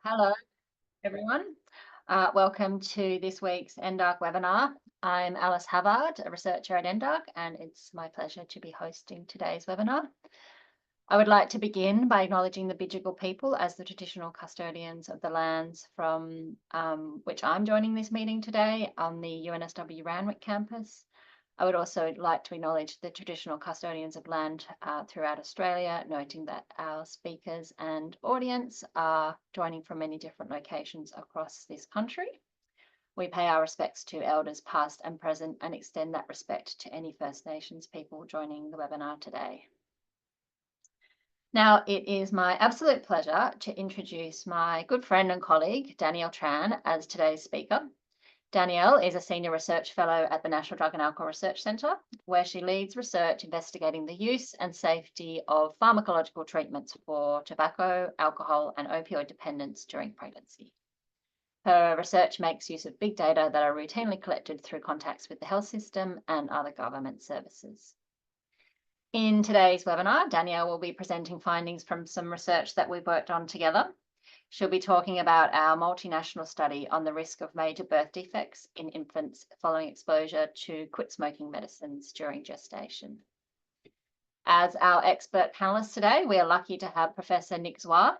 Hello, everyone. Welcome to this week's NDARC webinar. I'm Alice Havard, a researcher at NDARC, and it's my pleasure to be hosting today's webinar. I would like to begin by acknowledging the Bidjigal people as the traditional custodians of the lands from which I'm joining this meeting today on the UNSW Randwick campus. I would also like to acknowledge the traditional custodians of land throughout Australia, noting that our speakers and audience are joining from many different locations across this country. We pay our respects to elders past and present and extend that respect to any First Nations people joining the webinar today. Now, it is my absolute pleasure to introduce my good friend and colleague, Danielle Tran, as today's speaker. Danielle is a Senior Research Fellow at the National Drug and Alcohol Research Centre, where she leads research investigating the use and safety of pharmacological treatments for tobacco, alcohol, and opioid dependence during pregnancy. Her research makes use of big data that are routinely collected through contacts with the health system and other government services. In today's webinar, Danielle will be presenting findings from some research that we've worked on together. She'll be talking about our multinational study on the risk of major birth defects in infants following exposure to quit smoking medicines during gestation. As our expert panelists today, we are lucky to have Professor Nick Zwar.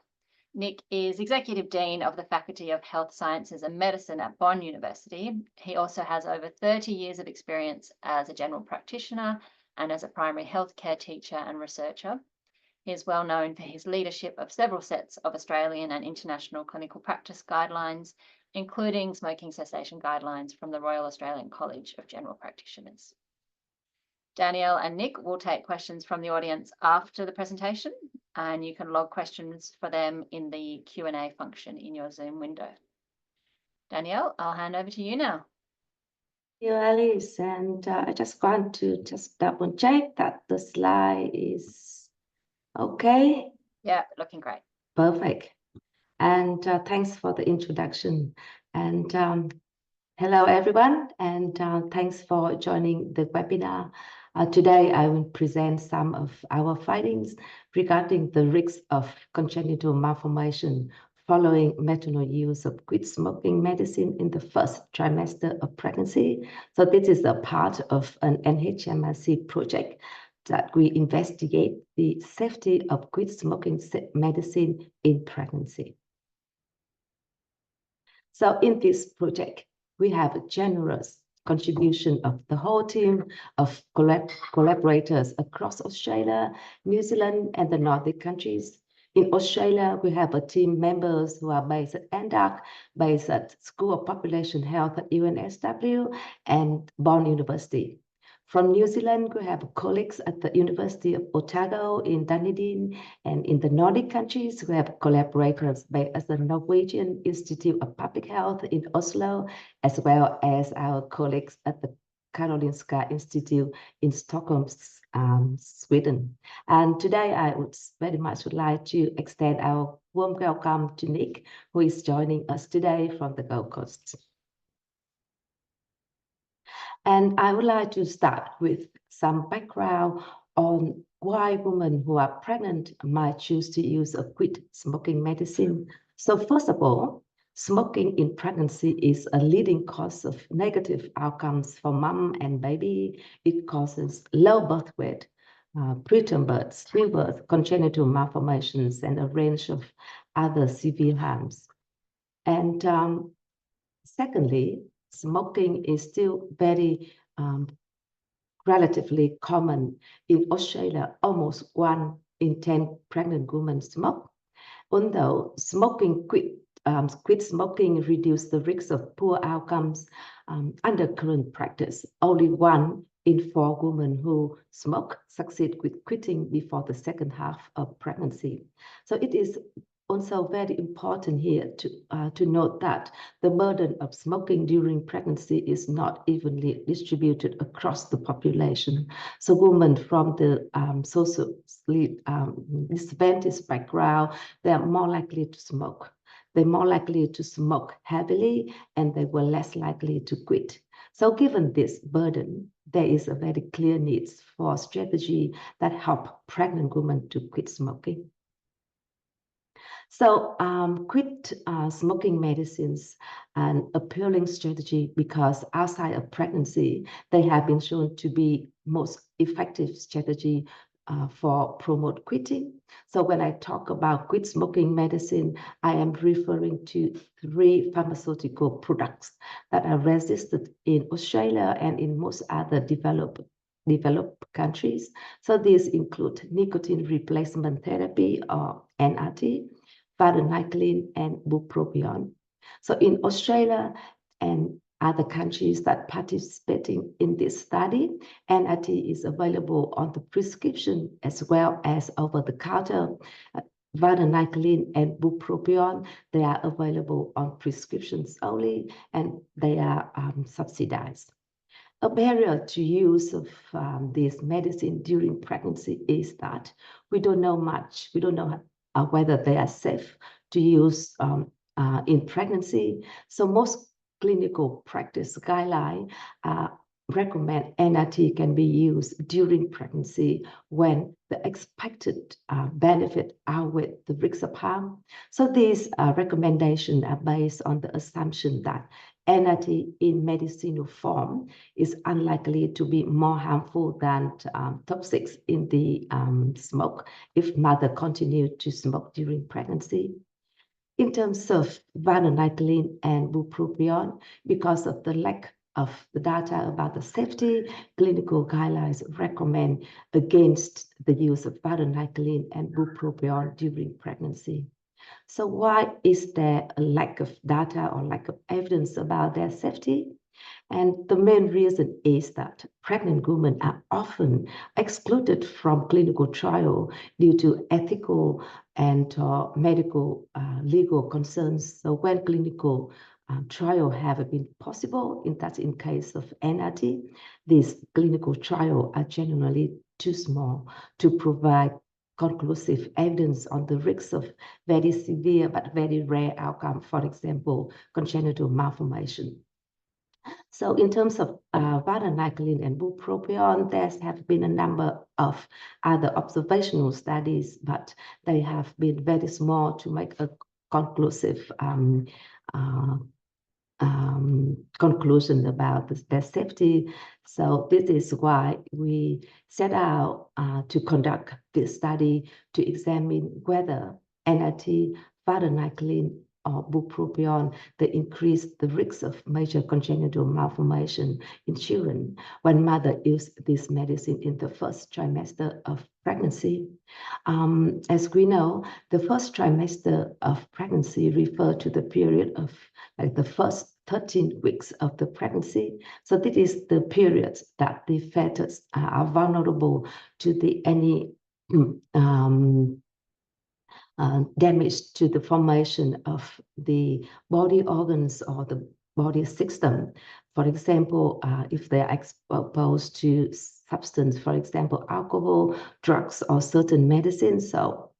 Nick is Executive Dean of the Faculty of Health Sciences and Medicine at Bonn University. He also has over 30 years of experience as a general practitioner and as a primary healthcare teacher and researcher. He is well known for his leadership of several sets of Australian and international clinical practice guidelines, including smoking cessation guidelines from the Royal Australian College of General Practitioners. Danielle and Nick will take questions from the audience after the presentation, and you can log questions for them in the Q&A function in your Zoom window. Danielle, I'll hand over to you now. Thank you, Alice, and I just want to double check that the slide is okay. Yeah, looking great. Perfect. And thanks for the introduction. And hello, everyone, and thanks for joining the webinar. Today, I will present some of our findings regarding the risks of congenital malformation following maternal use of quit smoking medicine in the first trimester of pregnancy. So this is a part of an NHMRC project that we investigate the safety of quit smoking medicine in pregnancy. So in this project, we have a generous contribution of the whole team of collaborators across Australia, New Zealand, and the Nordic countries. In Australia, we have a team members who are based at NDARC, based at School of Population Health at UNSW, and Bonn University. From New Zealand, we have colleagues at the University of Otago in Dunedin, and in the Nordic countries, we have collaborators based at the Norwegian Institute of Public Health in Oslo, as well as our colleagues at the Karolinska Institute in Stockholm, Sweden. And today, I would very much like to extend our warm welcome to Nick, who is joining us today from the Gold Coast. And I would like to start with some background on why women who are pregnant might choose to use a quit smoking medicine. So first of all, smoking in pregnancy is a leading cause of negative outcomes for mom and baby. It causes low birth weight, preterm birth, stillbirth, congenital malformations, and a range of other severe harms. And secondly, smoking is still very relatively common. In Australia, almost 1 in 10 pregnant women smoke. Although quit smoking reduces the risk of poor outcomes under current practice, only 1 in 4 women who smoke succeed with quitting before the second half of pregnancy. So it is also very important here to note that the burden of smoking during pregnancy is not evenly distributed across the population. So women from the socially disadvantaged background, they are more likely to smoke. They're more likely to smoke heavily, and they were less likely to quit. So given this burden, there is a very clear need for a strategy that help pregnant women to quit smoking. So quit smoking medicines, an appealing strategy because outside of pregnancy, they have been shown to be most effective strategy for promote quitting. So when I talk about quit smoking medicine, I am referring to 3 pharmaceutical products that are registered in Australia and in most other developed countries. So these include nicotine replacement therapy or NRT, varenicline, and bupropion. So in Australia and other countries that participating in this study, NRT is available on the prescription as well as over the counter. Varenicline and bupropion, they are available on prescriptions only, and they are subsidized. A barrier to use of this medicine during pregnancy is that we don't know much. We don't know whether they are safe to use in pregnancy. So most clinical practice guidelines recommend NRT can be used during pregnancy when the expected benefit outweigh the risks of harm. So these recommendations are based on the assumption that NRT in medicinal form is unlikely to be more harmful than toxics in the smoke if mother continued to smoke during pregnancy. In terms of varenicline and bupropion, because of the lack of the data about the safety, clinical guidelines recommend against the use of varenicline and bupropion during pregnancy. So why is there a lack of data or lack of evidence about their safety? And the main reason is that pregnant women are often excluded from clinical trial due to ethical and medical legal concerns. So when clinical trial have been possible, in case of NRT, these clinical trials are generally too small to provide conclusive evidence on the risks of very severe but very rare outcome, for example, congenital malformation. So in terms of varenicline and bupropion, there have been a number of other observational studies, but they have been very small to make a conclusive conclusion about their safety. So this is why we set out to conduct this study to examine whether NRT, varenicline, or bupropion, they increase the risks of major congenital malformation in children when mother use this medicine in the first trimester of pregnancy. As we know, the first trimester of pregnancy refer to the period of like the first 13 weeks of the pregnancy. So this is the period that the fetus are vulnerable to any damage to the formation of the body organs or the body system. For example, if they are exposed to substance, for example, alcohol, drugs, or certain medicines, so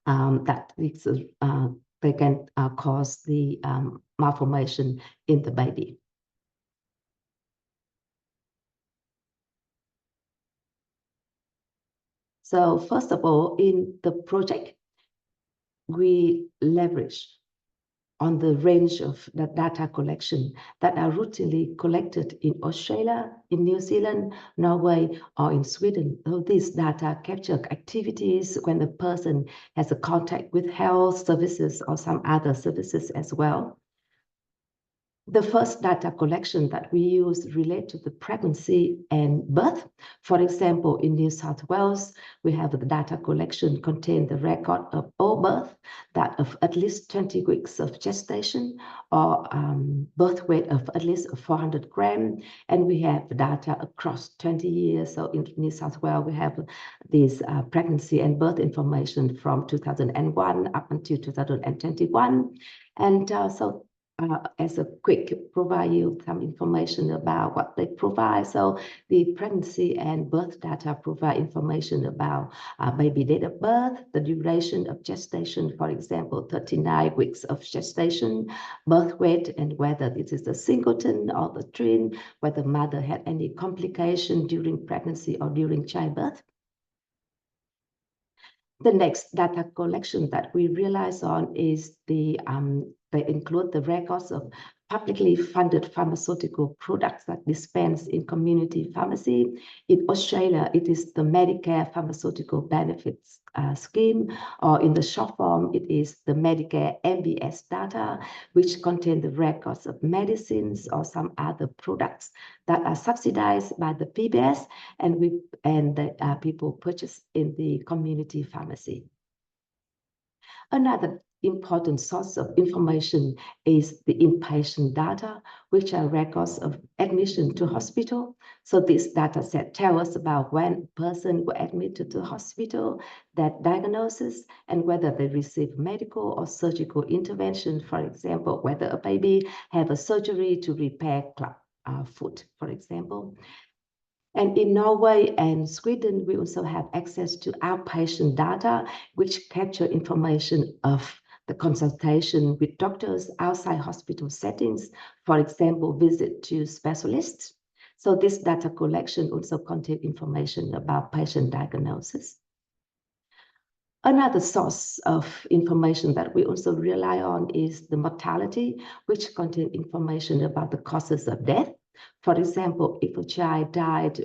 that is, they can cause the malformation in the baby. So first of all, in the project, we leverage on the range of the data collection that are routinely collected in Australia, in New Zealand, Norway, or in Sweden. So these data capture activities when the person has a contact with health services or some other services as well. The first data collection that we use relate to the pregnancy and birth. For example, in New South Wales, we have the data collection contain the record of all birth, that of at least 20 weeks of gestation or birth weight of at least 400 grams. And we have data across 20 years. So in New South Wales, we have this pregnancy and birth information from 2001 up until 2021. And so as a quick provide you some information about what they provide. So the pregnancy and birth data provide information about baby date of birth, the duration of gestation, for example, 39 weeks of gestation, birth weight, and whether this is a singleton or the twin, whether mother had any complication during pregnancy or during childbirth. The next data collection that we realize on is they include the records of publicly funded pharmaceutical products that dispensed in community pharmacy. In Australia, it is the Medicare Pharmaceutical Benefits Scheme, or in the short form, it is the Medicare MBS data, which contain the records of medicines or some other products that are subsidized by the PBS and the people purchase in the community pharmacy. Another important source of information is the inpatient data, which are records of admission to hospital. So this data set tells us about when a person was admitted to the hospital, that diagnosis, and whether they receive medical or surgical intervention. For example, whether a baby have a surgery to repair foot, for example. And in Norway and Sweden, we also have access to outpatient data, which capture information of the consultation with doctors outside hospital settings, for example, visit to specialists. So this data collection also contains information about patient diagnosis. Another source of information that we also rely on is the mortality, which contains information about the causes of death. For example, if a child died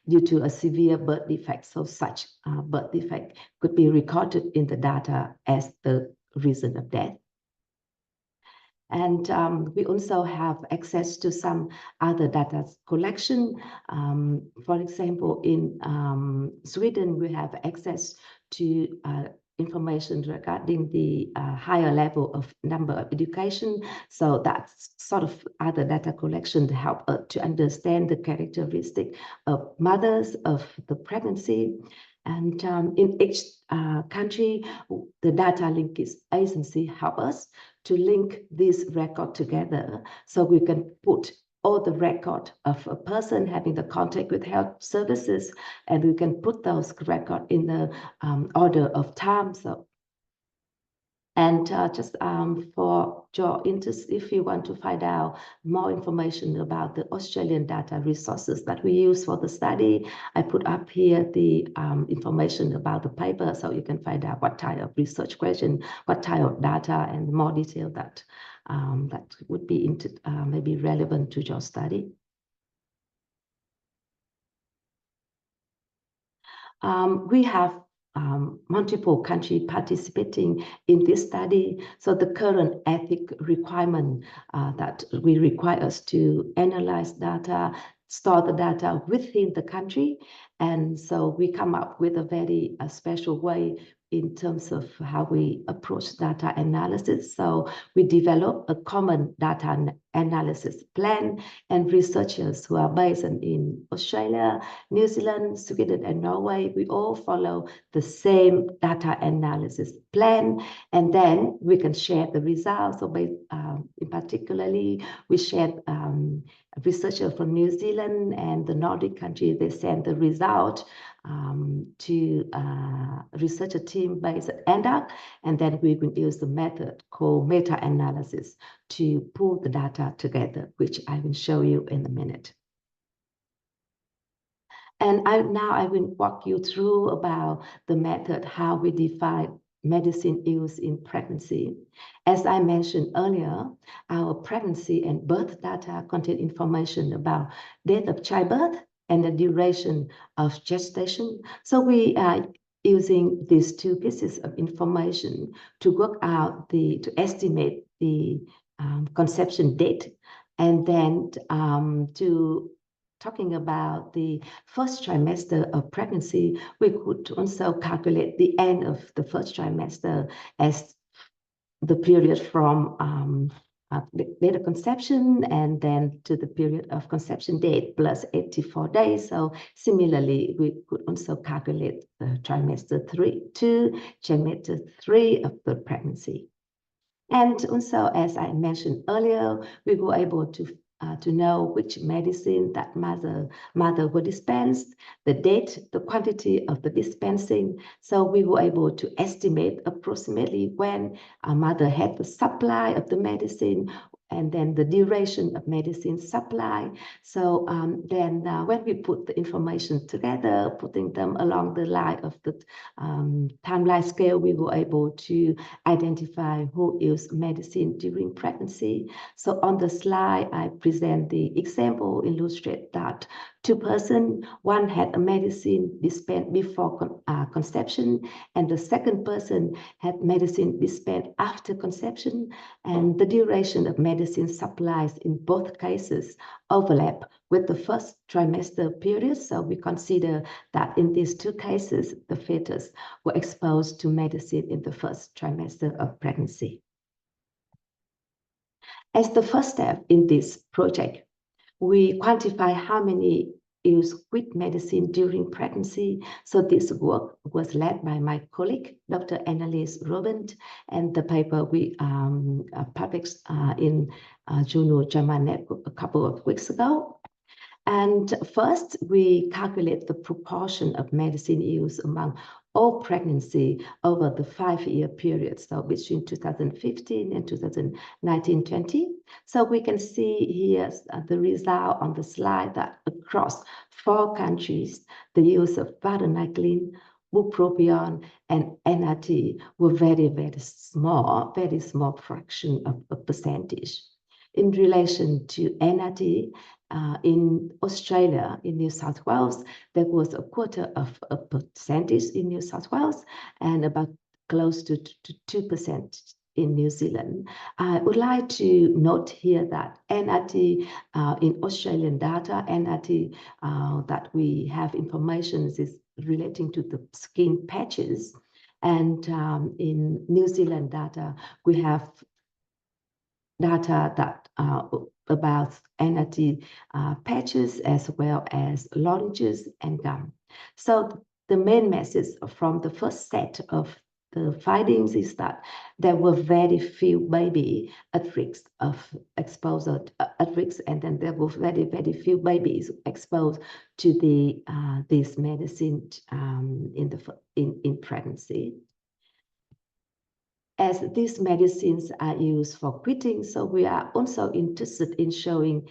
due to a severe birth defect, so such birth defect could be recorded in the data as the reason of death. And we also have access to some other data collection. For example, in Sweden, we have access to information regarding the higher level of number of education. So that's sort of other data collection to help to understand the characteristic of mothers of the pregnancy. And in each country, the data linkage agency help us to link this record together so we can put all the record of a person having the contact with health services, and we can put those records in the order of time. So, and just for your interest, if you want to find out more information about the Australian data resources that we use for the study, I put up here the information about the paper, so you can find out what type of research question, what type of data, and more detail that that would be maybe relevant to your study. We have multiple countries participating in this study. So the current ethic requirement that we require us to analyze data, store the data within the country. And so we come up with a very special way in terms of how we approach data analysis. So we develop a common data analysis plan, and researchers who are based in Australia, New Zealand, Sweden, and Norway, we all follow the same data analysis plan, and then we can share the results. So in particularly, we shared researchers from New Zealand and the Nordic country, they send the result to researcher team based at NRT, and then we will use the method called meta-analysis to pull the data together, which I will show you in a minute. And now I will walk you through about the method, how we define medicine use in pregnancy. As I mentioned earlier, our pregnancy and birth data contain information about date of childbirth and the duration of gestation. So we are using these two pieces of information to work out to estimate the conception date, and then to talking about the first trimester of pregnancy, we could also calculate the end of the first trimester as the period from the date of conception and then to the period of conception date plus 84 days. So similarly, we could also calculate the trimester 2, trimester 3 of the pregnancy. And also, as I mentioned earlier, we were able to know which medicine that mother would dispense, the date, the quantity of the dispensing. So we were able to estimate approximately when a mother had the supply of the medicine and then the duration of medicine supply. So then when we put the information together, putting them along the line of the timeline scale, we were able to identify who used medicine during pregnancy. So on the slide, I present the example, illustrate that 2 persons, one had a medicine dispensed before conception, and the second person had medicine dispensed after conception, and the duration of medicine supplies in both cases overlap with the first trimester period. So we consider that in these 2 cases, the fetus were exposed to medicine in the first trimester of pregnancy. As the first step in this project, we quantify how many use quit medicine during pregnancy. So this work was led by my colleague, Dr. Analysed, and the paper we published in Journal German a couple of weeks ago. And first, we calculate the proportion of medicine use among all pregnancy over the 5-year period, so between 2015 and 2019-20. So we can see here the result on the slide that across 4 countries, the use of varenicline, bupropion, and NRT were very small fraction of a percentage. In relation to NRT, in Australia, in New South Wales, there was a 0.25% in New South Wales and about close to 2% in New Zealand. I would like to note here that NRT in Australian data, NRT that we have information is relating to the skin patches. And in New Zealand data, we have data that about NRT patches as well as lozenges and gum. So the main message from the first set of the findings is that there were very few babies at risk of exposure at risk, and then there were very few babies exposed to the this medicine in pregnancy. As these medicines are used for quitting, so we are also interested in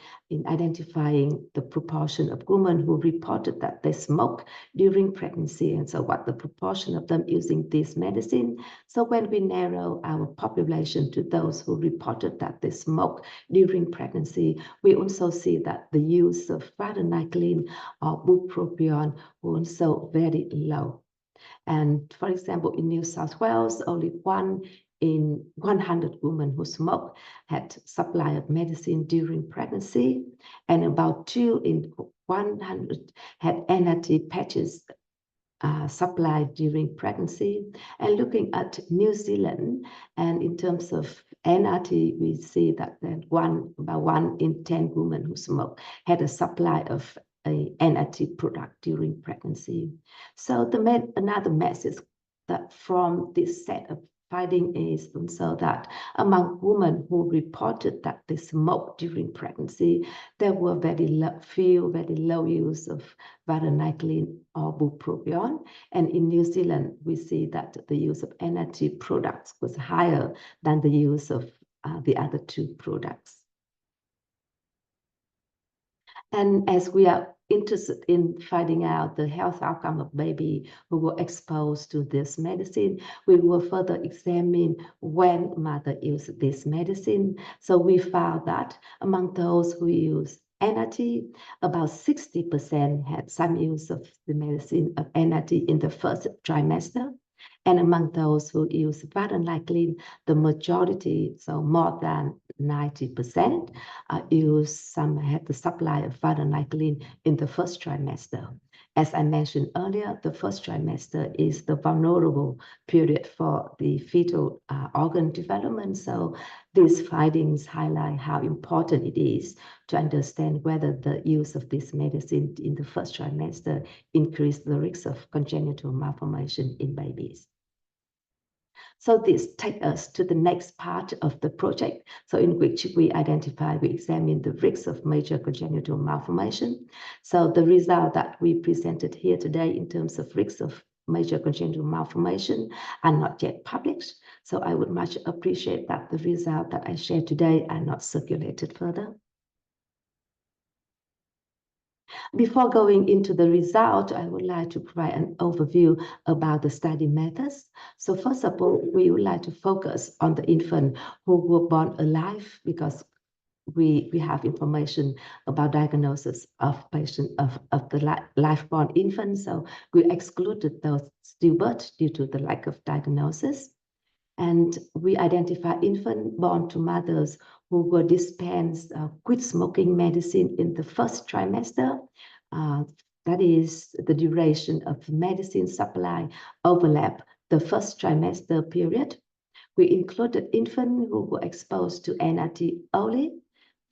identifying the proportion of women who reported that they smoke during pregnancy, and so what the proportion of them using this medicine. So when we narrow our population to those who reported that they smoke during pregnancy, we also see that the use of varenicline or bupropion was also very low. And for example, in New South Wales, only 1 in 100 women who smoke had supply of medicine during pregnancy, and about 2 in 100 had NRT patches supplied during pregnancy. And looking at New Zealand, and in terms of NRT, we see that about 1 in 10 women who smoke had a supply of a NRT product during pregnancy. So another message that from this set of finding is also that among women who reported that they smoked during pregnancy, there were very low use of varenicline or bupropion. And in New Zealand, we see that the use of NRT products was higher than the use of the other 2 products. And as we are interested in finding out the health outcome of baby who were exposed to this medicine, we will further examine when mother used this medicine. So we found that among those who use NRT, about 60% had some use of the medicine of NRT in the first trimester. And among those who use varenicline, the majority, so more than 90%, had the supply of varenicline in the first trimester. As I mentioned earlier, the first trimester is the vulnerable period for the fetal organ development. So these findings highlight how important it is to understand whether the use of this medicine in the first trimester increases the risk of congenital malformation in babies. So this takes us to the next part of the project, so in which we examine the risks of major congenital malformation. So the result that we presented here today in terms of risks of major congenital malformation are not yet published. So I would much appreciate that the results that I share today are not circulated further. Before going into the result, I would like to provide an overview about the study methods. So first of all, we would like to focus on the infant who were born alive, because we have information about diagnosis of patient of the live-born infants. So we excluded those stillbirths due to the lack of diagnosis. And we identify infants born to mothers who were dispensed quit smoking medicine in the first trimester. That is, the duration of medicine supply overlap the first trimester period. We included infants who were exposed to NRT only,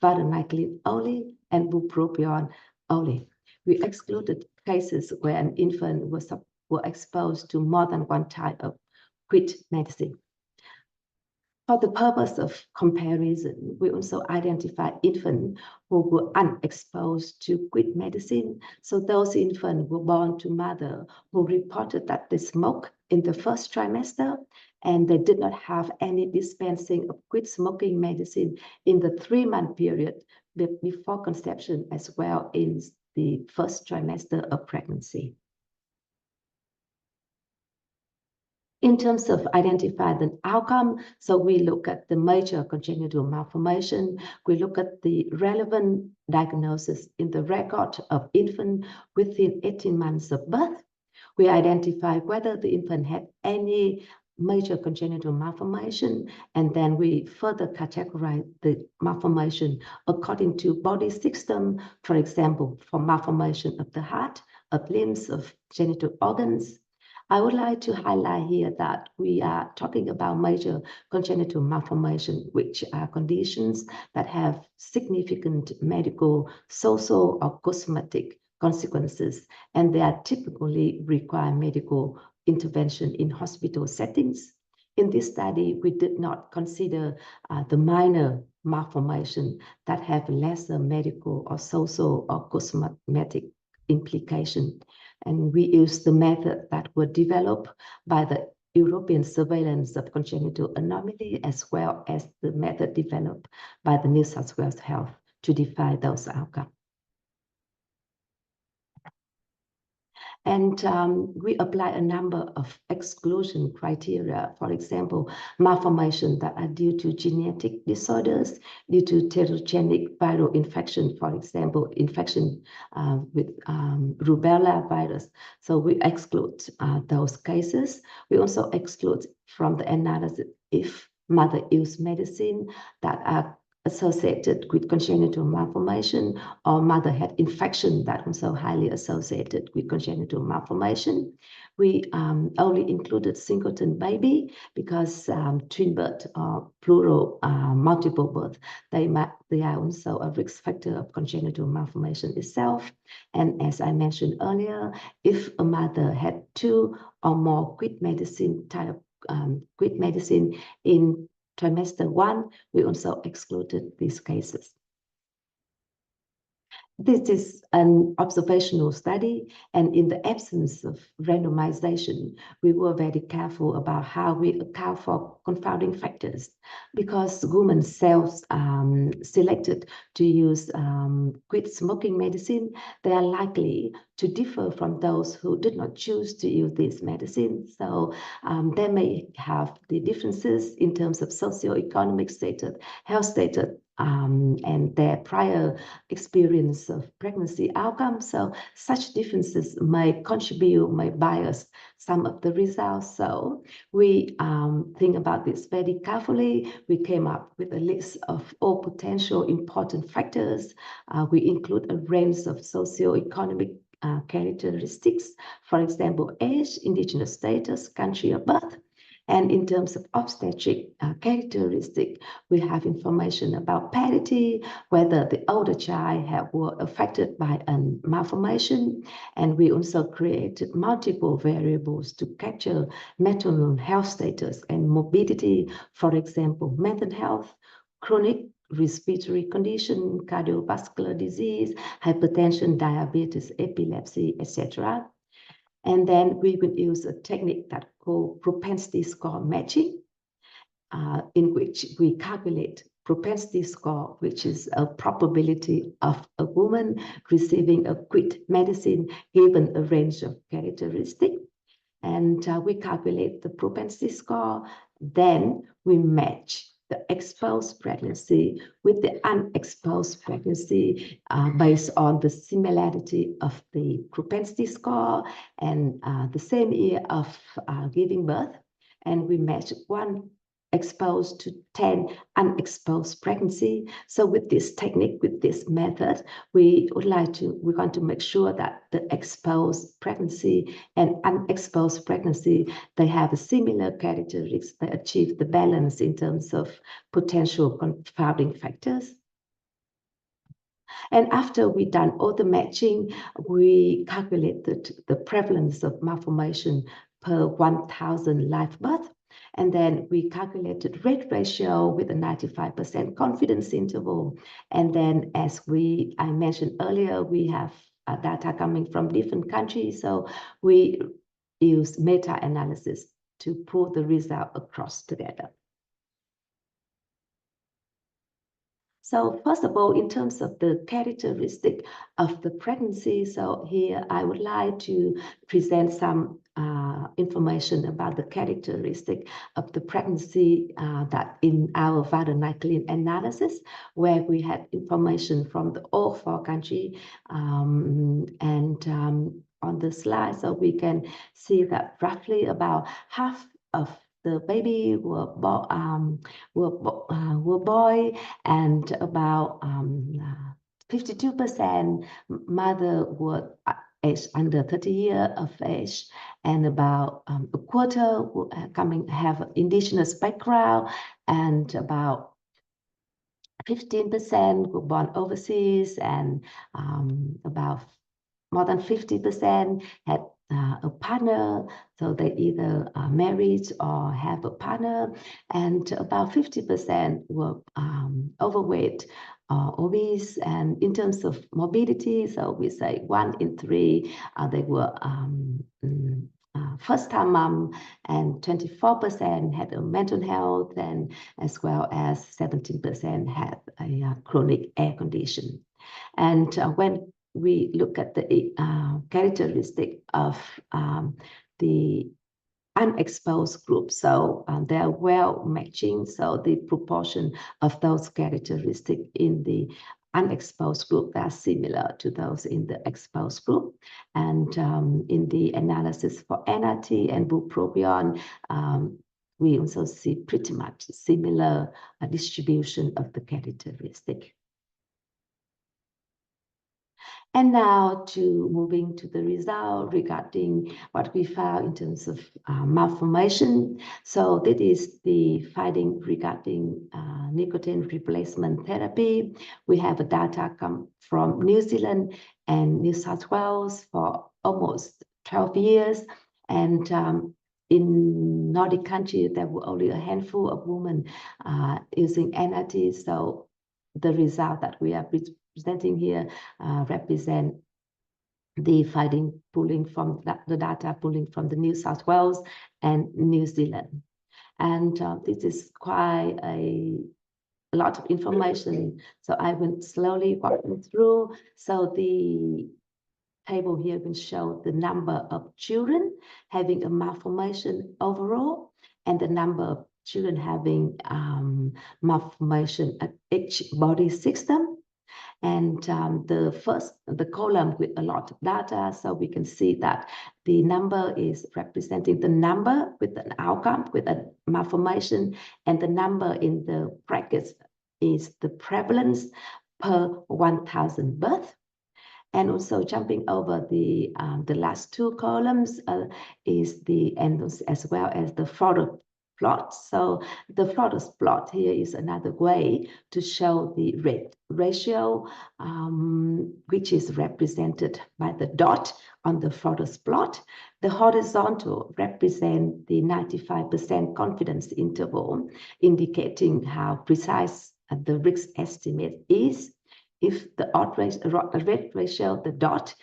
varenicline only, and bupropion only. We excluded cases where an infant was exposed to more than one type of quit medicine. For the purpose of comparison, we also identify infants who were unexposed to quit medicine. So those infants were born to mother who reported that they smoked in the first trimester, and they did not have any dispensing of quit smoking medicine in the 3-month period before conception, as well in the first trimester of pregnancy. In terms of identifying the outcome, so we look at the major congenital malformation, we look at the relevant diagnosis in the record of infant within 18 months of birth. We identify whether the infant had any major congenital malformation, and then we further categorize the malformation according to body system, for example, for malformation of the heart, of limbs, of genital organs. I would like to highlight here that we are talking about major congenital malformation, which are conditions that have significant medical, social, or cosmetic consequences, and they are typically require medical intervention in hospital settings. In this study, we did not consider the minor malformation that have lesser medical or social or cosmetic implication. And we use the method that were developed by the European Surveillance of Congenital Anomaly, as well as the method developed by the New South Wales Health to define those outcomes. And we apply a number of exclusion criteria, for example, malformations that are due to genetic disorders, due to heterogenic viral infection, for example, infection with rubella virus. So we exclude those cases. We also exclude from the analysis if mother used medicine that are associated with congenital malformation, or mother had infection that was so highly associated with congenital malformation. We only included singleton baby because twin birth or plural multiple birth, they are also a risk factor of congenital malformation itself. And as I mentioned earlier, if a mother had 2 or more quit medicine type quit medicine in trimester 1, we also excluded these cases. This is an observational study, and in the absence of randomization, we were very careful about how we account for confounding factors, because women selected to use quit smoking medicine, they are likely to differ from those who did not choose to use this medicine. So they may have the differences in terms of socioeconomic status, health status, and their prior experience of pregnancy outcomes. So such differences may contribute, may bias some of the results. So we think about this very carefully. We came up with a list of all potential important factors. We include a range of socioeconomic characteristics, for example, age, indigenous status, country of birth. And in terms of obstetric characteristic, we have information about parity, whether the older child were affected by a malformation. And we also created multiple variables to capture maternal health status and morbidity, for example, mental health, chronic respiratory condition, cardiovascular disease, hypertension, diabetes, epilepsy, etc. And then we will use a technique that called propensity score matching, in which we calculate propensity score, which is a probability of a woman receiving a quit medicine given a range of characteristics. And we calculate the propensity score. Then we match the exposed pregnancy with the unexposed pregnancy based on the similarity of the propensity score and the same year of giving birth. And we match one exposed to 10 unexposed pregnancy. So with this technique, with this method, we want to make sure that the exposed pregnancy and unexposed pregnancy, they have a similar characteristics, they achieve the balance in terms of potential confounding factors. And after we done all the matching, we calculated the prevalence of malformation per 1,000 live birth. And then we calculated rate ratio with a 95% confidence interval. And then as I mentioned earlier, we have data coming from different countries. So we use meta-analysis to pull the result across together. So first of all, in terms of the characteristic of the pregnancy, so here I would like to present some information about the characteristic of the pregnancy that in our varenicline analysis, where we had information from all 4 countries. On the slide, so we can see that roughly about half of the baby were boy, and about 52% mother were aged under 30 years of age, and about a quarter have indigenous background, and about 15% were born overseas, and about more than 50% had a partner, so they either are married or have a partner, and about 50% were overweight or obese. And in terms of morbidity, so we say 1 in 3 they were first-time mom, and 24% had a mental health, and as well as 17% had a chronic air condition. And when we look at the characteristic of the unexposed group, so they are well matching, so the proportion of those characteristics in the unexposed group are similar to those in the exposed group. And in the analysis for NRT and bupropion, we also see pretty much similar distribution of the characteristic. And now moving to the result regarding what we found in terms of malformation. So that is the finding regarding nicotine replacement therapy. We have data come from New Zealand and New South Wales for almost 12 years. And in Nordic countries, there were only a handful of women using NRT. So the result that we are presenting here represent the finding pulling from the data pulling from the New South Wales and New Zealand. And this is quite a lot of information, so I will slowly walk you through. So the table here will show the number of children having a malformation overall, and the number of children having malformation at each body system. And the column with a lot of data, so we can see that the number is representing the number with an outcome, with a malformation, and the number in the brackets is the prevalence per 1,000 births. And also jumping over the last 2 columns is the end, as well as the photo plot. So the photo plot here is another way to show the rate ratio, which is represented by the dot on the photo plot. The horizontal represent the 95% confidence interval, indicating how precise the risk estimate is. If the rate ratio, the dot,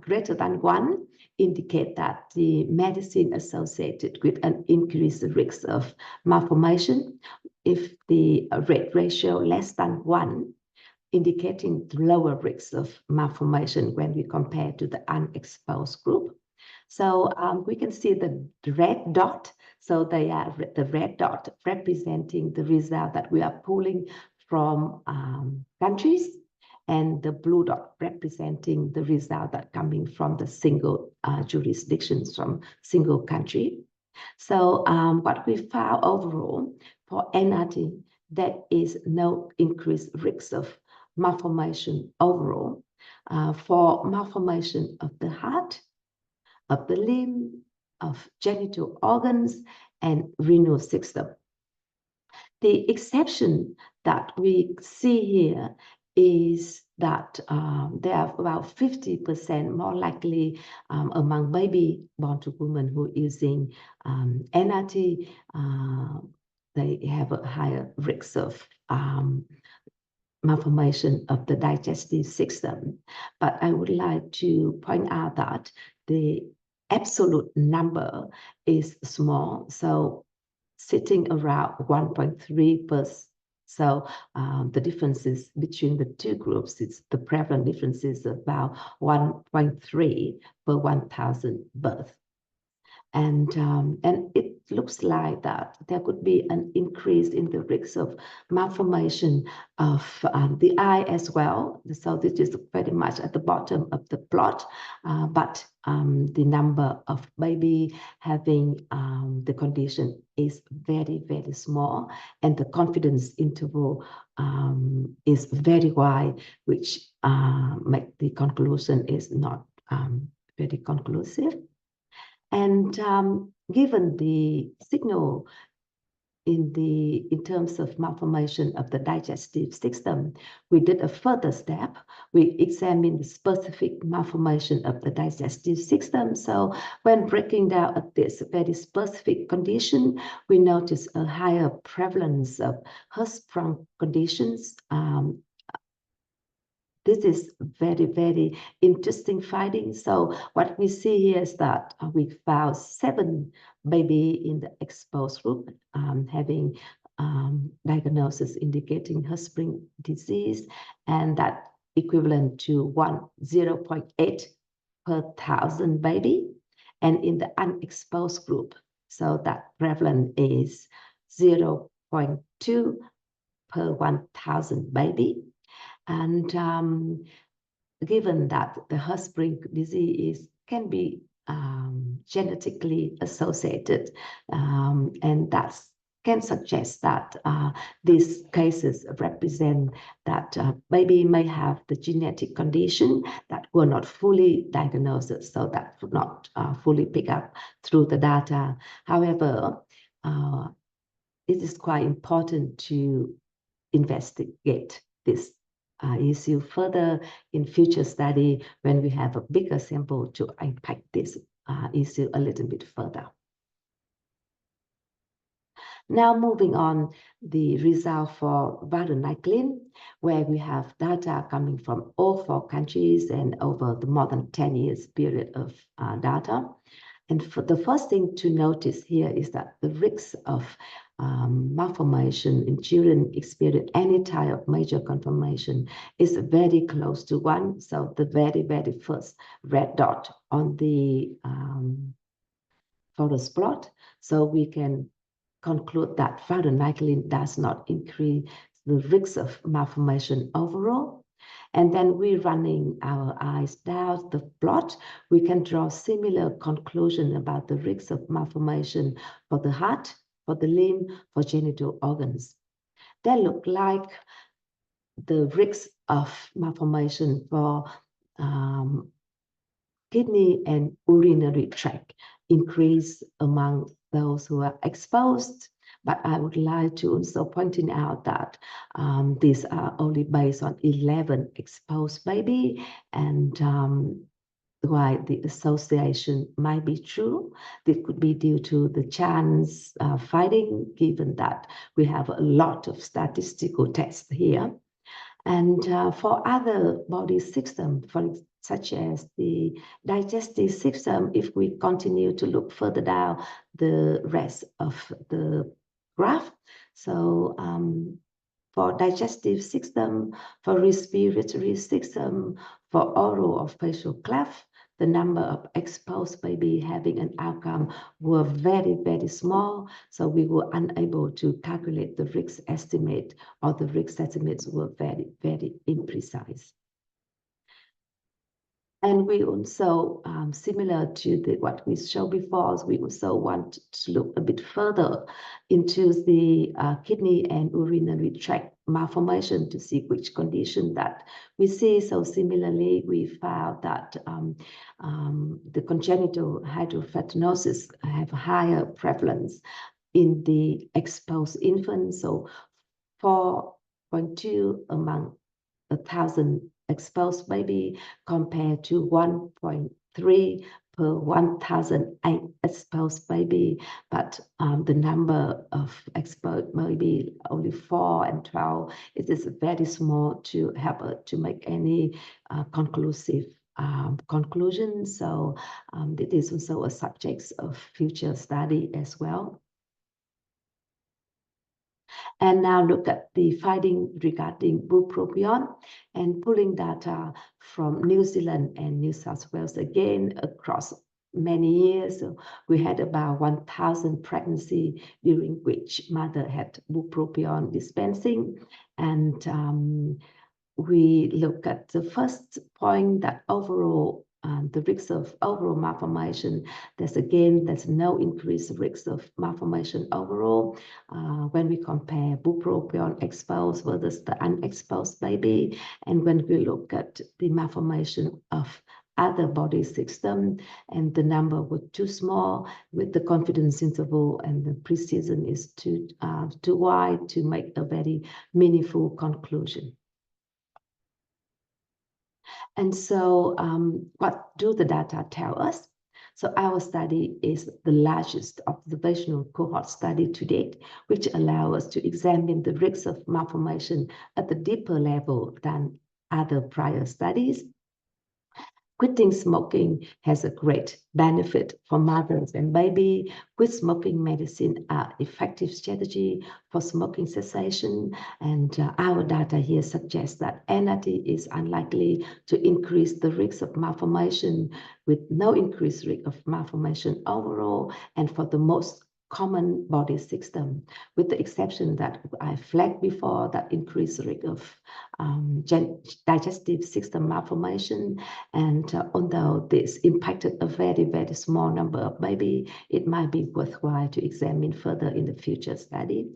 greater than 1, indicate that the medicine associated with an increased risk of malformation if the rate ratio less than 1, indicating lower risks of malformation when we compare to the unexposed group. So we can see the red dot. So they are the red dot representing the result that we are pulling from countries, and the blue dot representing the result that coming from the single jurisdictions from single country. So what we found overall for NRT, there is no increased risk of malformation overall. For malformation of the heart, of the limb, of genital organs, and renal system. The exception that we see here is that there are about 50% more likely among baby born to women who are using NRT, they have a higher risk of malformation of the digestive system. But I would like to point out that the absolute number is small, so sitting around 1.3%. So the differences between the two groups, the prevalent difference is about 1.3 per 1,000 births. And it looks like that there could be an increase in the risk of malformation of the eye as well. So this is very much at the bottom of the plot, but the number of baby having the condition is very, very small, and the confidence interval is very wide, which make the conclusion is not very conclusive. And given the signal in terms of malformation of the digestive system, we did a further step. We examined the specific malformation of the digestive system. So when breaking down at this very specific condition, we notice a higher prevalence of Hirschsprung conditions. This is very, very interesting finding. So what we see here is that we found 7 baby in the exposed group having diagnosis indicating Hirschsprung disease, and that equivalent to 0.8 per 1,000 baby. And in the unexposed group, so that prevalent is 0.2 per 1,000 baby. And given that the Hirschsprung disease can be genetically associated, and that can suggest that these cases represent that baby may have the genetic condition that were not fully diagnosed, so that would not fully pick up through the data. However, it is quite important to investigate this issue further in future study when we have a bigger sample to unpack this issue a little bit further. Now moving on, the result for varenicline, where we have data coming from all 4 countries and over the more than 10 years period of data. And for the first thing to notice here is that the risk of malformation in children experience any type of major conformation is very close to 1. So the very, very first red dot on the forest plot. So we can conclude that varenicline does not increase the risk of malformation overall. And then we're running our eyes down the plot. We can draw similar conclusion about the risk of malformation for the heart, for the limb, for genital organs. They look like the risk of malformation for kidney and urinary tract increase among those who are exposed. But I would like to also point out that these are only based on 11 exposed baby, and why the association might be true. This could be due to the chance finding, given that we have a lot of statistical tests here. And for other body systems, for such as the digestive system. If we continue to look further down the rest of the graph, so for digestive system, for respiratory system, for oral or facial cleft, the number of exposed baby having an outcome were very, very small. So we were unable to calculate the risk estimate, or the risk estimates were very, very imprecise. And we also, similar to what we showed before, we also want to look a bit further into the kidney and urinary tract malformation to see which condition that we see. So similarly, we found that the congenital hydrofatinosis have a higher prevalence in the exposed infants. So 4.2 among 1,000 exposed baby compared to 1.3 per 1,008 exposed baby, but the number of exposed baby only 4 and 12. It is very small to have to make any conclusive conclusion. So it is also a subject of future study as well. And now look at the finding regarding bupropion and pulling data from New Zealand and New South Wales again across many years. So we had about 1,000 pregnancy during which mother had bupropion dispensing. And we look at the first point that overall the risk of overall malformation, there's no increased risk of malformation overall when we compare bupropion exposed versus the unexposed baby. And when we look at the malformation of other body system, and the number was too small, with the confidence interval and the precision is too wide to make a very meaningful conclusion. And so what do the data tell us? So our study is the largest observational cohort study to date, which allows us to examine the risks of malformation at a deeper level than other prior studies. Quitting smoking has a great benefit for mothers and baby. Quit smoking medicine are effective strategy for smoking cessation. And our data here suggests that NRT is unlikely to increase the risk of malformation, with no increased risk of malformation overall, and for the most common body system, with the exception that I flagged before, that increased risk of digestive system malformation. And although this impacted a very, very small number of baby, it might be worthwhile to examine further in the future study.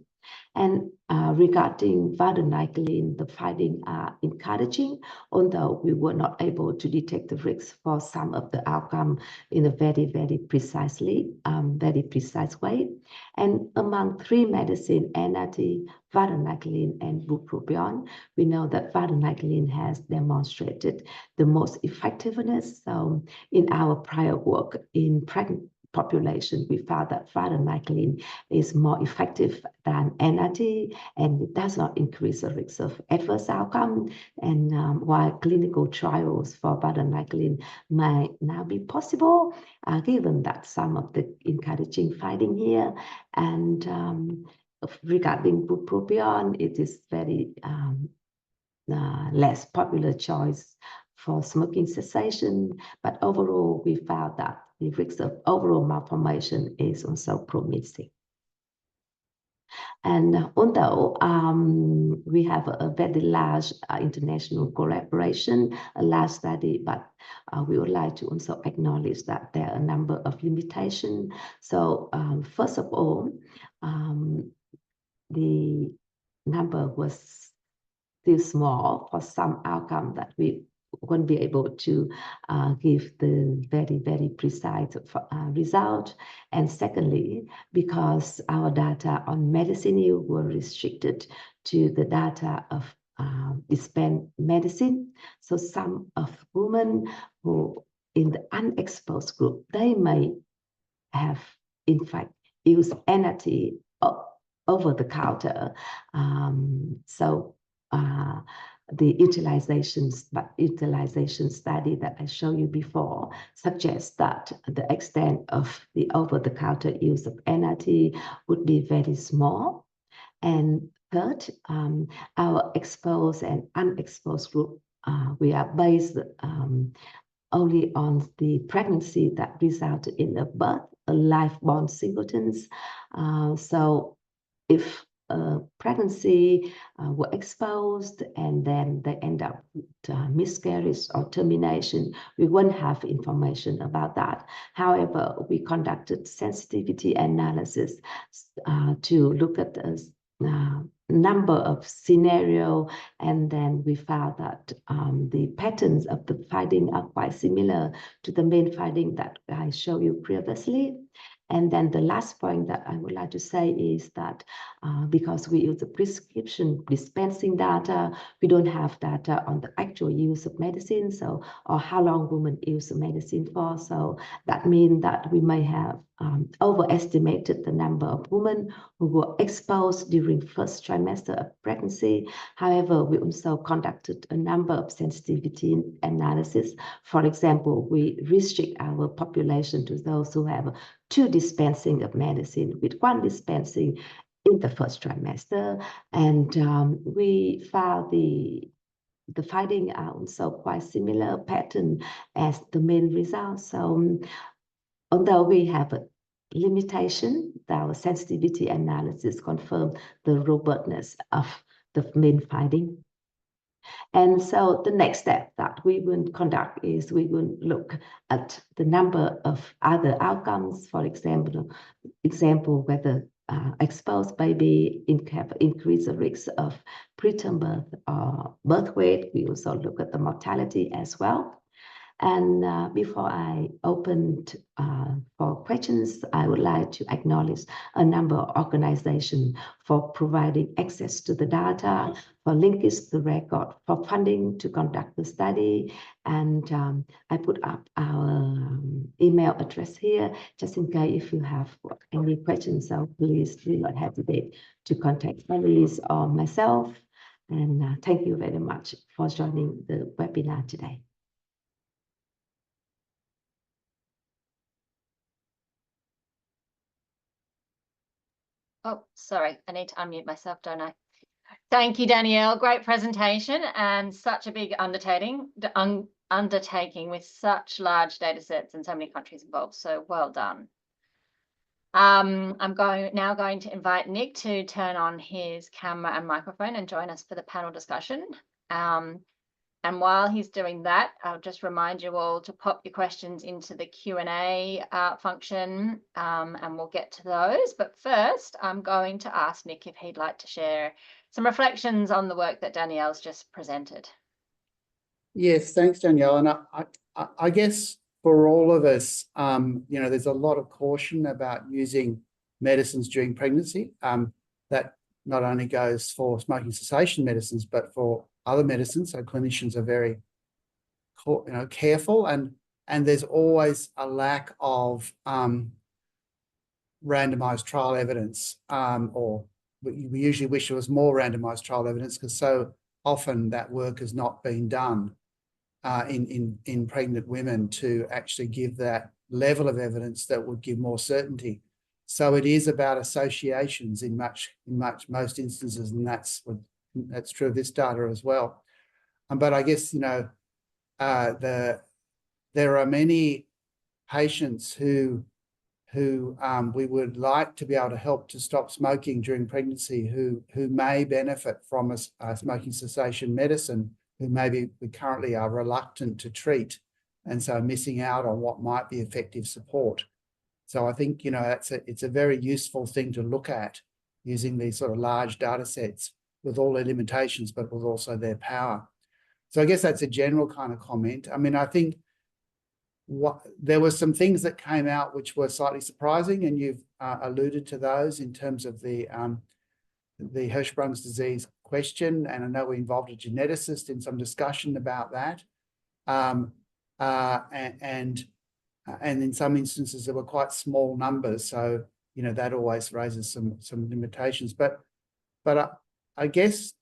And regarding varenicline, the findings are encouraging, although we were not able to detect the risks for some of the outcome in a very, very precise way. And among 3 medicines, NRT, varenicline, and bupropion, we know that varenicline has demonstrated the most effectiveness. So in our prior work in pregnant population, we found that varenicline is more effective than NRT, and it does not increase the risk of adverse outcome. And while clinical trials for varenicline might now be possible, given that some of the encouraging finding here. And regarding bupropion, it is very less popular choice for smoking cessation, but overall we found that the risk of overall malformation is also promising. And although we have a very large international collaboration, a large study, but we would like to also acknowledge that there are a number of limitations. So first of all, the number was still small for some outcome that we won't be able to give the very, very precise result. And secondly, because our data on medicine were restricted to the data of dispense medicine. So some of women who in the unexposed group, they may have in fact used NRT over the counter. the utilization study that I showed you before suggests that the extent of the over-the-counter use of NRT would be very small. And third, our exposed and unexposed group, we are based only on the pregnancy that resulted in a birth, a live-born singletons. So if a pregnancy were exposed and then they end up with miscarriage or termination, we won't have information about that. However, we conducted sensitivity analysis to look at the number of scenario, and then we found that the patterns of the finding are quite similar to the main finding that I showed you previously. And then the last point that I would like to say is that because we use the prescription dispensing data, we don't have data on the actual use of medicine, so or how long women use the medicine for. So that means that we may have overestimated the number of women who were exposed during first trimester of pregnancy. However, we also conducted a number of sensitivity analysis. For example, we restrict our population to those who have 2 dispensing of medicine with 1 dispensing in the first trimester. And we found the finding are also quite similar pattern as the main results. So although we have a limitation, our sensitivity analysis confirmed the robustness of the main finding. And so the next step that we will conduct is we will look at the number of other outcomes. For example, whether exposed baby increase the risk of preterm birth or birth weight. We also look at the mortality as well. And before I open for questions, I would like to acknowledge a number of organizations for providing access to the data, for linkage to the record, for funding to conduct the study. And I put up our email address here, just in case if you have any questions. So please do not hesitate to contact Alice or myself. And thank you very much for joining the webinar today. Oh, sorry, I need to unmute myself, don't I? Thank you, Danielle. Great presentation and such a big undertaking with such large data sets and so many countries involved. So well done. I'm now going to invite Nick to turn on his camera and microphone and join us for the panel discussion. And while he's doing that, I'll just remind you all to pop your questions into the Q&A function, and we'll get to those. But first, I'm going to ask Nick if he'd like to share some reflections on the work that Danielle's just presented. Yes, thanks, Danielle. And I guess for all of us, you know, there's a lot of caution about using medicines during pregnancy. That not only goes for smoking cessation medicines, but for other medicines. So clinicians are very, careful, and there's always a lack of randomized trial evidence, or we usually wish there was more randomized trial evidence, because so often that work has not been done in pregnant women to actually give that level of evidence that would give more certainty. So it is about associations in most instances, and that's true of this data as well. But I guess, you know, there are many patients who we would like to be able to help to stop smoking during pregnancy, who may benefit from a smoking cessation medicine, who maybe we currently are reluctant to treat, and so missing out on what might be effective support. So I think, you know, it's a very useful thing to look at, using these sort of large data sets with all their limitations, but with also their power. So I guess that's a general kind of comment. I mean, I think there were some things that came out which were slightly surprising, and you've alluded to those in terms of the Hirschsprung's disease question. And I know we involved a geneticist in some discussion about that. And in some instances, there were quite small numbers. So, you know, that always raises some limitations. But I guess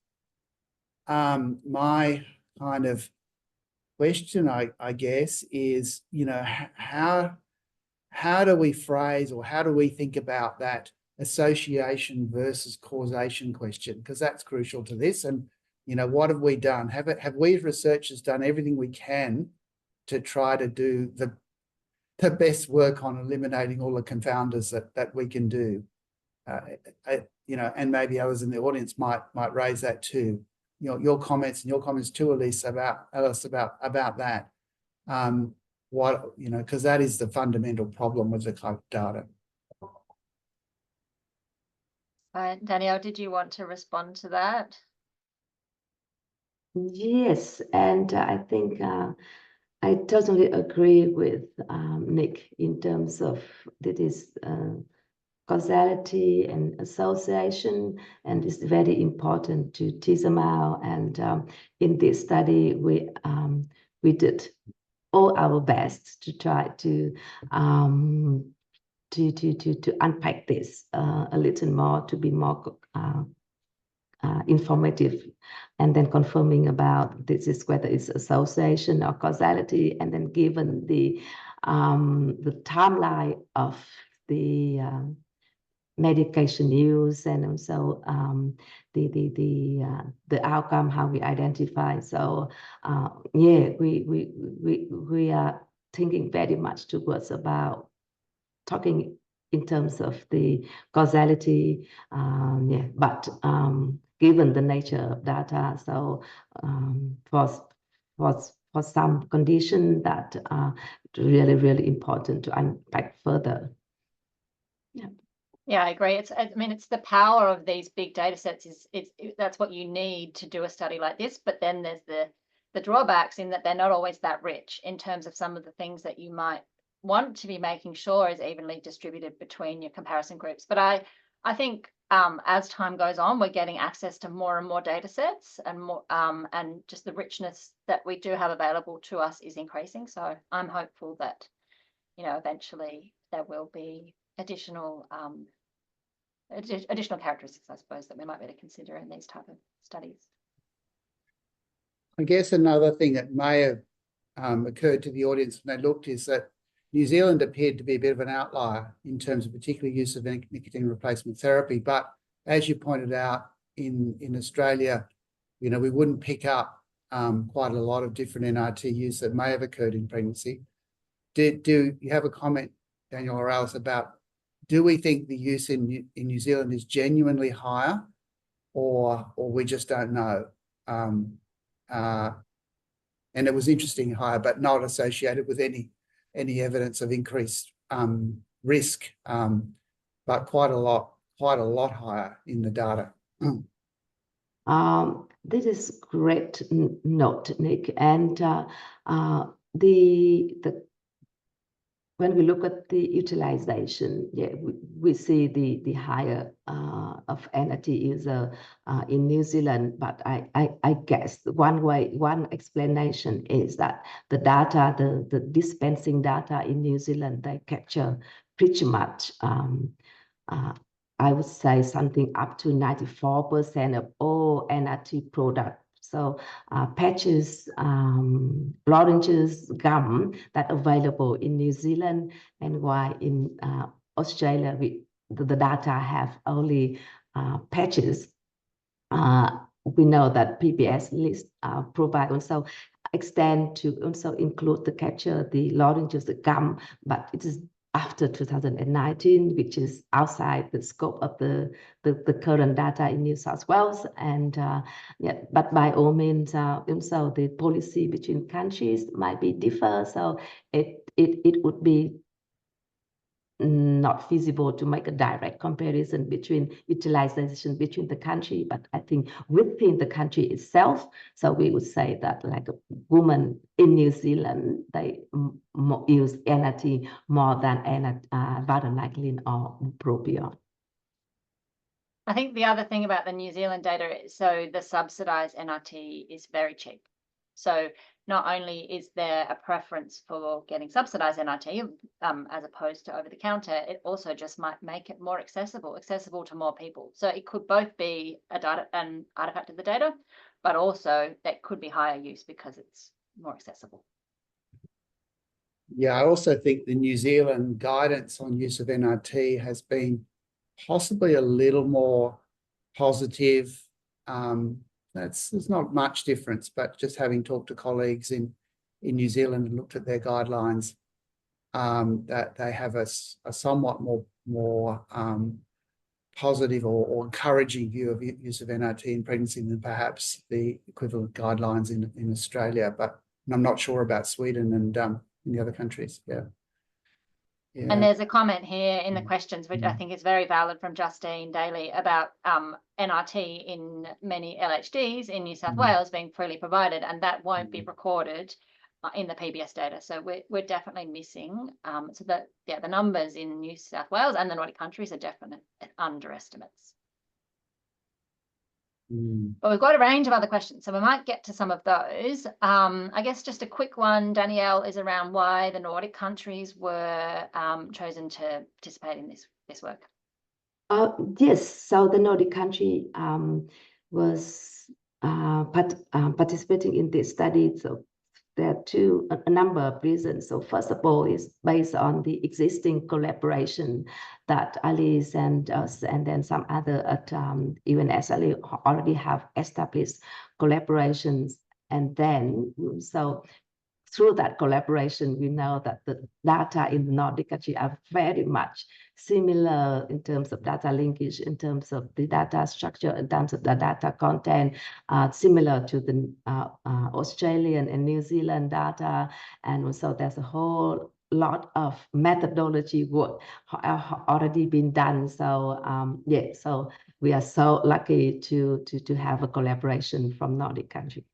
my kind of question, I guess, is, how do we phrase, or how do we think about that association versus causation question? Because that's crucial to this. And, what have we done? Have we as researchers done everything we can to try to do the best work on eliminating all the confounders that we can do? And maybe others in the audience might raise that too. Your comments too, Alice, about that. Because that is the fundamental problem with the type data. Danielle, did you want to respond to that? Yes, and I think I totally agree with Nick in terms of this causality and association, and it's very important to tease them out. And in this study, we did all our best to try to unpack this a little more, to be more informative, and then confirming about this is whether it's association or causality, and then given the timeline of the medication use, and also the outcome, how we identify. So yeah, we are thinking very much towards about talking in terms of the causality, yeah, but given the nature of data, so for some condition that really important to unpack further. Yeah. Yeah, I agree. It's the power of these big data sets that's what you need to do a study like this. But then there's the drawbacks in that they're not always that rich in terms of some of the things that you might want to be making sure is evenly distributed between your comparison groups. But I think as time goes on, we're getting access to more and more data sets, and more and just the richness that we do have available to us is increasing. So I'm hopeful that eventually there will be additional characteristics, I suppose, that we might be able to consider in these type of studies. I guess another thing that may have occurred to the audience when they looked is that New Zealand appeared to be a bit of an outlier in terms of particular use of nicotine replacement therapy. But as you pointed out, in Australia, we wouldn't pick up quite a lot of different NRT use that may have occurred in pregnancy. Do you have a comment, Danielle or Alice, about, do we think the use in New Zealand is genuinely higher, or we just don't know? And it was interesting higher, but not associated with any evidence of increased risk, but quite a lot higher in the data. This is great note, Nick. And when we look at the utilization, yeah, we see the higher of NRT user in New Zealand. But I guess one explanation is that the data, the dispensing data in New Zealand, they capture pretty much, I would say something up to 94% of all NRT products. So patches, lozenges, gum that are available in New Zealand, and why in Australia the data have only patches. We know that PBS list provide also extend to also include the capture, the lozenges, the gum, but it is after 2019, which is outside the scope of the current data in New South Wales. And yeah, but by all means, also the policy between countries might be differ. So it would be not feasible to make a direct comparison between utilization between the country, but I think within the country itself. So we would say that, like, a woman in New Zealand, they use NRT more than varenicline or bupropion. I think the other thing about the New Zealand data is, so the subsidised NRT is very cheap. So not only is there a preference for getting subsidized NRT as opposed to over the counter, it also just might make it more accessible to more people. So it could both be an artifact of the data, but also that could be higher use because it's more accessible. Yeah, I also think the New Zealand guidance on use of NRT has been possibly a little more positive. There's not much difference, but just having talked to colleagues in New Zealand and looked at their guidelines, that they have a somewhat more positive or encouraging view of use of NRT in pregnancy than perhaps the equivalent guidelines in Australia. But I'm not sure about Sweden and in the other countries. Yeah. And there's a comment here in the questions, which I think is very valid, from Justine Daly about NRT in many LHDs in New South Wales being freely provided, and that won't be recorded in the PBS data. So we're definitely missing. So that, yeah, the numbers in New South Wales and the Nordic countries are definite underestimates. But we've got a range of other questions, so we might get to some of those. I guess just a quick one, Danielle, is around why the Nordic countries were chosen to participate in this work. Yes, so the Nordic country was participating in this study. So there are a number of reasons. So first of all, is based on the existing collaboration that Alice and us and then some other at UNSLE already have established collaborations. And then, so through that collaboration, we know that the data in the Nordic country are very much similar in terms of data linkage, in terms of the data structure, in terms of the data content, similar to the Australian and New Zealand data. And so there's a whole lot of methodology work already been done. So yeah, so we are so lucky to have a collaboration from Nordic country.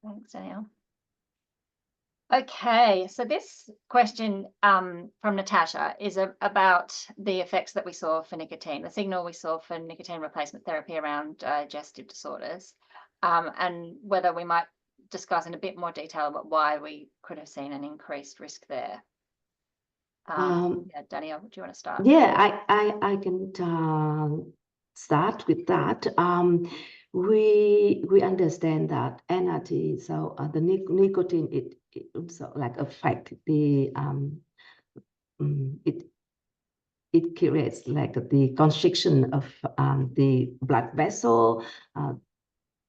Thanks, Danielle. Okay, so this question from Natasha is about the effects that we saw for nicotine, the signal we saw for nicotine replacement therapy around digestive disorders, and whether we might discuss in a bit more detail about why we could have seen an increased risk there. Yeah, Danielle, do you want to start? Yeah, I can start with that. We understand that NRT, so the nicotine, it also like affect the it creates like the constriction of the blood vessel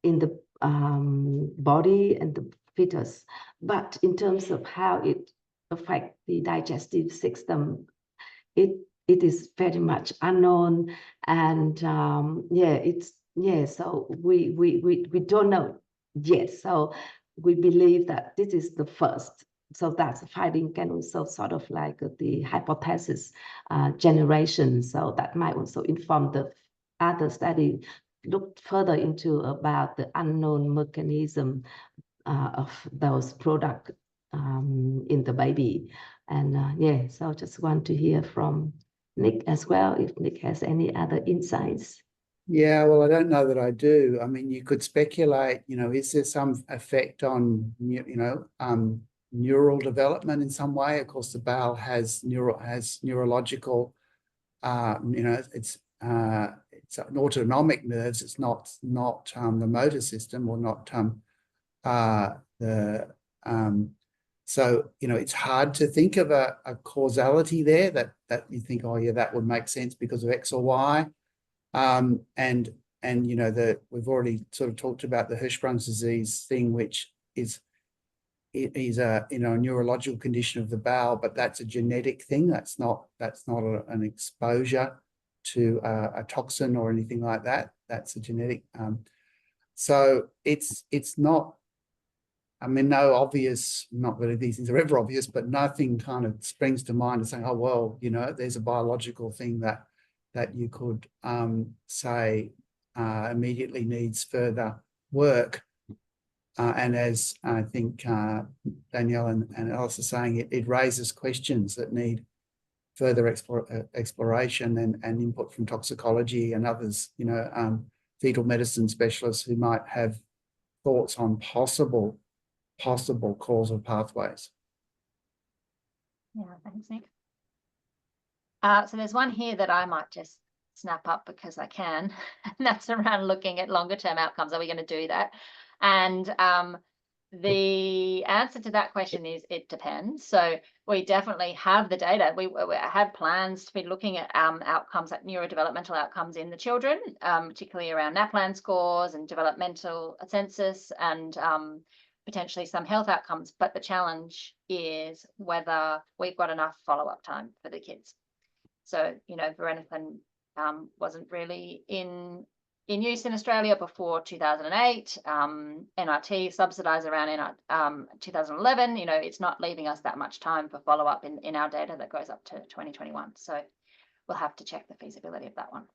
in the body and the fetus. But in terms of how it affects the digestive system, it is very much unknown. And so we don't know yet. So we believe that this is the first. So that's finding can also sort of like the hypothesis generation. So that might also inform the other study, look further into about the unknown mechanism of those products in the baby. And yeah, so just want to hear from Nick as well, if Nick has any other insights. Yeah, well, I don't know that I do. I mean, you could speculate, is there some effect on, neural development in some way? Of course, the bowel has neurological, it's autonomic nerves. It's not the motor system, or not so, it's hard to think of a causality there that you think, oh yeah, that would make sense because of X or Y. And we've already sort of talked about the Hirschsprung's disease thing, which is a neurological condition of the bowel, but that's a genetic thing. That's not an exposure to a toxin or anything like that. That's a genetic. So it's not. I mean, no obvious. Not that these things are ever obvious, but nothing kind of springs to mind as saying, oh well, there's a biological thing that you could say immediately needs further work. And as I think Danielle and Alice are saying, it raises questions that need further exploration and input from toxicology and others, fetal medicine specialists who might have thoughts on possible possible causal pathways. Yeah, thanks, Nick. So there's one here that I might just snap up because I can, and that's around looking at longer term outcomes. Are we going to do that? And the answer to that question is it depends. So we definitely have the data. We have plans to be looking at outcomes, like neurodevelopmental outcomes in the children, particularly around NAPLAN scores and developmental census and potentially some health outcomes. But the challenge is whether we've got enough follow-up time for the kids. So, you know, varenicline wasn't really in use in Australia before 2008. NRT subsidised around 2011. You know, it's not leaving us that much time for follow-up in our data that goes up to 2021. So we'll have to check the feasibility of that one.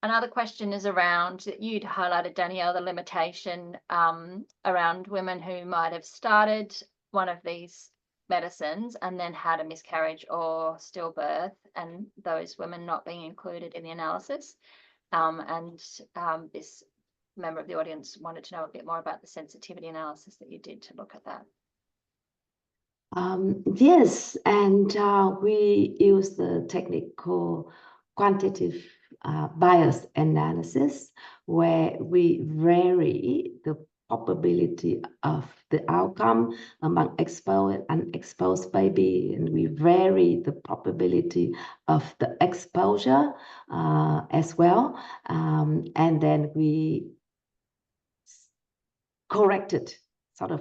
Another question is around, you'd highlighted, Danielle, the limitation around women who might have started one of these medicines and then had a miscarriage or stillbirth, and those women not being included in the analysis. This member of the audience wanted to know a bit more about the sensitivity analysis that you did to look at that. Yes, and we use the technique called quantitative bias analysis, where we vary the probability of the outcome among exposed and unexposed baby, and we vary the probability of the exposure as well, and then we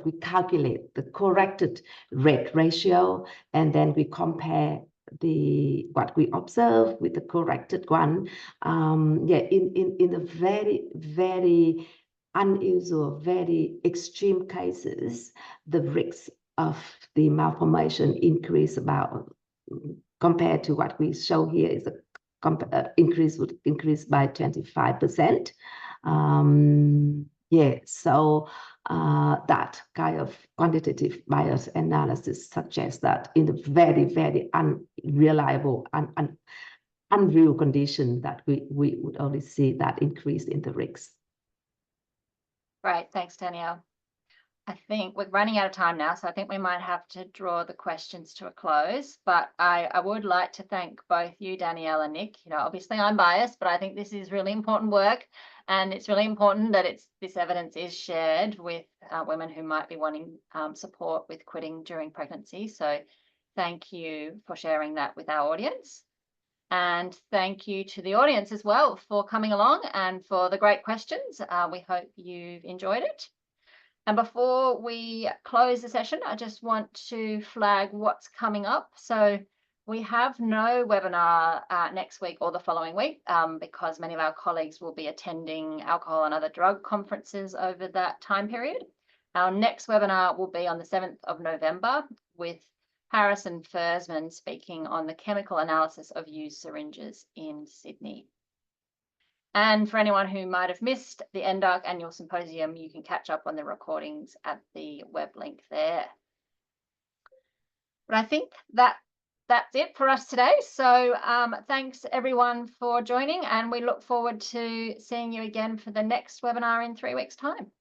we calculate the corrected rate ratio, and then we compare what we observe with the corrected one. In a very unusual, very extreme cases, the risk of the malformation increase about, compared to what we show here, is would increase by 25%. So that kind of quantitative bias analysis suggests that in a very unreliable and unreal condition that we would only see that increase in the risks. Right, thanks, Danielle. I think we're running out of time now, so I think we might have to draw the questions to a close. But I would like to thank both you, Danielle, and Nick. You know, obviously I'm biased, but I think this is really important work, and it's really important that this evidence is shared with women who might be wanting support with quitting during pregnancy. So thank you for sharing that with our audience. And thank you to the audience as well for coming along and for the great questions. We hope you've enjoyed it. And before we close the session, I just want to flag what's coming up. So we have no webinar next week or the following week because many of our colleagues will be attending alcohol and other drug conferences over that time period. Our next webinar will be on the 7th of November with Harrison Fersman speaking on the chemical analysis of used syringes in Sydney. And for anyone who might have missed the NDARC annual symposium, you can catch up on the recordings at the web link there. But I think that's it for us today. So thanks everyone for joining, and we look forward to seeing you again for the next webinar in 3 weeks' time.